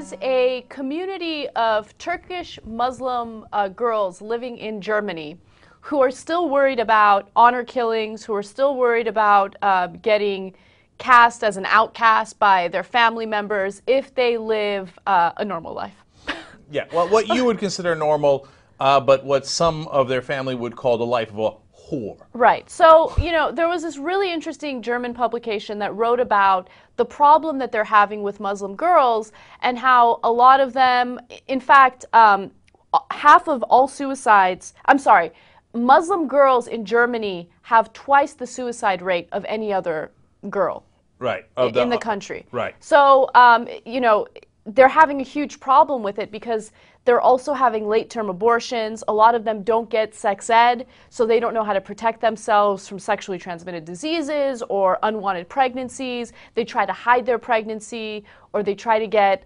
is a community of Turkish Muslim girls living in Germany who are still worried about honor killings, who are still worried about getting cast as an outcast by their family members if they live a normal life. Yeah, well, what you would consider normal, but what some of their family would call the life of a whore. Right. So, you know, there was this really interesting German publication that wrote about the problem that they're having with Muslim girls and how a lot of them, in fact, half of all suicides, Muslim girls in Germany have twice the suicide rate of any other girl. Right. In the country. Right. So, you know, they're having a huge problem with it because they're also having late-term abortions. A lot of them don't get sex ed, so they don't know how to protect themselves from sexually transmitted diseases or unwanted pregnancies. They try to hide their pregnancy, or they try to get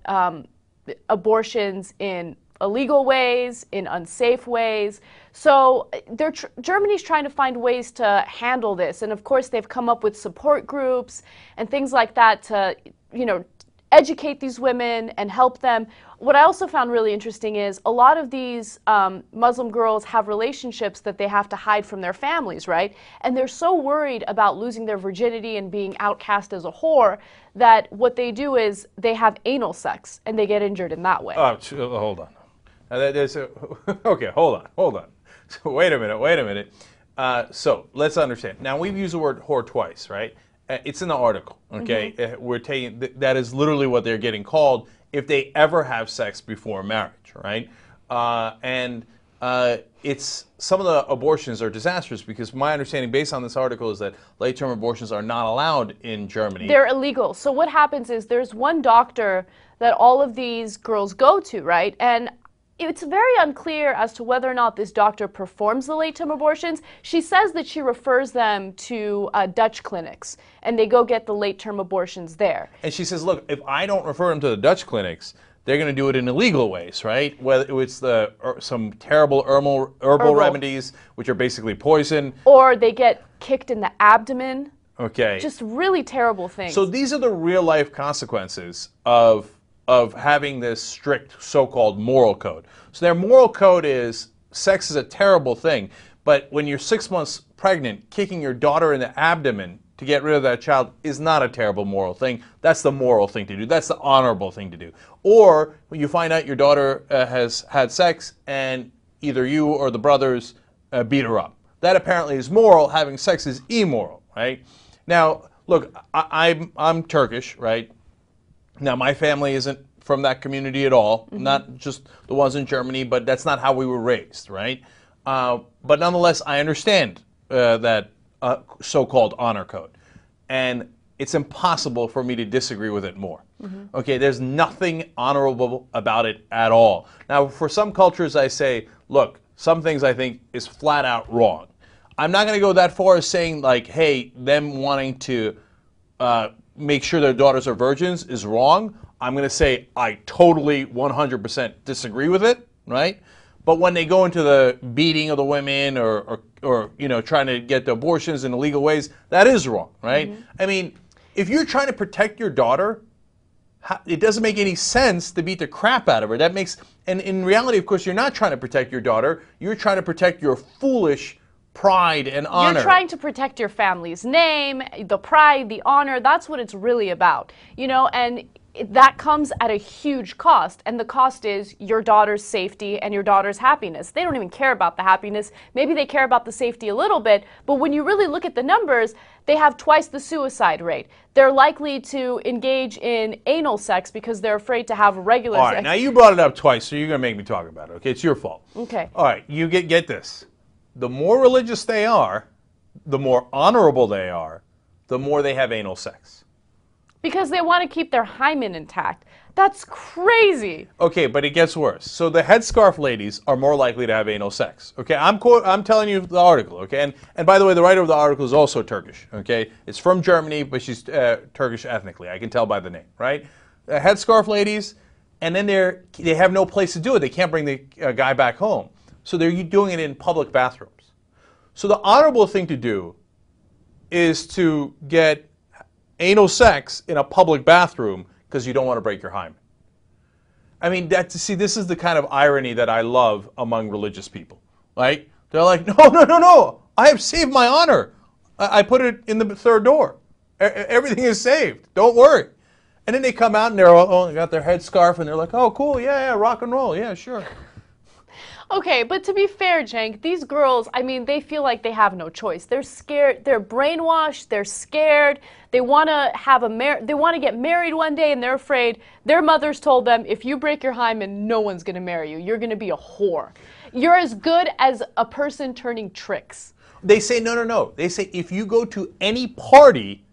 abortions in illegal ways, in unsafe ways. So Germany's trying to find ways to handle this. And of course, they've come up with support groups and things like that to, you know, educate these women and help them. What I also found really interesting is a lot of these Muslim girls have relationships that they have to hide from their families, right? And they're so worried about losing their virginity and being outcast as a whore that what they do is they have anal sex and they get injured in that way. Hold on. Okay, hold on. So wait a minute. So let's understand. Now, we've used the word whore twice, right? It's in the article, okay? Mm-hmm. We're taking that is literally what they're getting called if they ever have sex before marriage, right? It's some of the abortions are disastrous because my understanding, based on this article, is that late-term abortions are not allowed in Germany. They're illegal. So what happens is there's one doctor that all of these girls go to, right? And it's very unclear as to whether or not this doctor performs the late-term abortions. She says that she refers them to Dutch clinics, and they go get the late-term abortions there. And she says, look, if I don't refer them to the Dutch clinics, they're going to do it in illegal ways, right? Whether it's some terrible herbal remedies, which are basically poison. Or they get kicked in the abdomen. Okay. Just really terrible things. So these are the real-life consequences of having this strict so-called moral code. So their moral code is sex is a terrible thing, but when you're 6 months pregnant, kicking your daughter in the abdomen to get rid of that child is not a terrible moral thing. That's the moral thing to do. That's the honorable thing to do. Or when you find out your daughter has had sex and either you or the brothers beat her up. That apparently is moral. Having sex is immoral, right? Now, look, I'm Turkish, right? Now, my family isn't from that community at all, mm-hmm. Not just the ones in Germany, but that's not how we were raised, right? But nonetheless, I understand that so-called honor code. And it's impossible for me to disagree with it more. Mm-hmm. Okay, there's nothing honorable about it at all. Now, for some cultures, I say, look, some things I think is flat out wrong. I'm not going to go that far as saying, like, hey, them wanting to make sure their daughters are virgins is wrong. I'm going to say I totally 100% disagree with it, right? But when they go into the beating of the women or you know, trying to get the abortions in illegal ways, that is wrong, right? Mm-hmm. I mean, if you're trying to protect your daughter, it doesn't make any sense to beat the crap out of her. That makes, and in reality, of course, you're not trying to protect your daughter. You're trying to protect your foolish pride and honor. You're trying to protect your family's name, the pride, the honor. That's what it's really about, you know, and that comes at a huge cost, and the cost is your daughter's safety and your daughter's happiness. They don't even care about the happiness. Maybe they care about the safety a little bit, but when you really look at the numbers, they have twice the suicide rate. They're likely to engage in anal sex because they're afraid to have regular sex. All right, now you brought it up twice, so you're going to make me talk about it, okay? It's your fault. Okay. All right, you get this. The more religious they are, the more honorable they are, the more they have anal sex. Because they want to keep their hymen intact. That's crazy. Okay, but it gets worse. So the headscarf ladies are more likely to have anal sex. Okay, I'm telling you the article. Okay, and by the way, the writer of the article is also Turkish. Okay, it's from Germany, but she's Turkish ethnically. I can tell by the name, right? Headscarf ladies, and then they have no place to do it. They can't bring the guy back home, so they're doing it in public bathrooms. So the honorable thing to do is to get anal sex in a public bathroom because you don't want to break your hymen. I mean, see, this is the kind of irony that I love among religious people, right? They're like, no, no, no, no. I have saved my honor. I put it in the third door. Everything is saved. Don't worry. And then they come out and they're all, they got their headscarf and they're like, oh, cool, yeah, rock and roll, yeah, sure. Okay, but to be fair, Cenk, these girls, I mean, they feel like they have no choice. They're scared, they're brainwashed, they're scared. They want to they want to get married one day and they're afraid. Their mothers told them, if you break your hymen, no one's going to marry you. You're going to be a whore. You're as good as a person turning tricks. They say, no, no, no. They say, if you go to any party,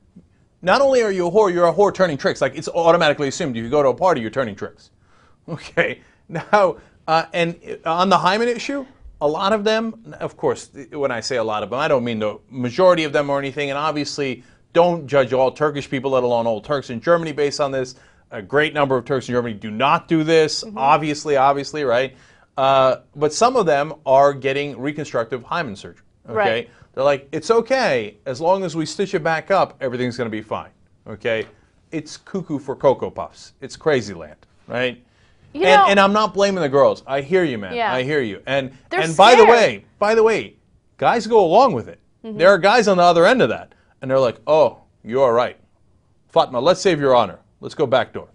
not only are you a whore, you're a whore turning tricks. Like, it's automatically assumed if you go to a party, you're turning tricks. Okay. Now, and on the hymen issue, a lot of them, of course, when I say a lot of them, I don't mean the majority of them or anything, and obviously don't judge all Turkish people, let alone all Turks in Germany based on this. A great number of Turks in Germany do not do this, obviously, right? But some of them are getting reconstructive hymen surgery, okay? Right. They're like, it's okay, as long as we stitch it back up, everything's going to be fine, okay? It's cuckoo for Cocoa Puffs. It's crazy land, right? And I'm not blaming the girls. I hear you, man. Yeah. I hear you. And They're by the scared. way, guys go along with it. There are guys on the other end of that, and they're like, "Oh, you are right, Fatma. Let's save your honor. Let's go back door."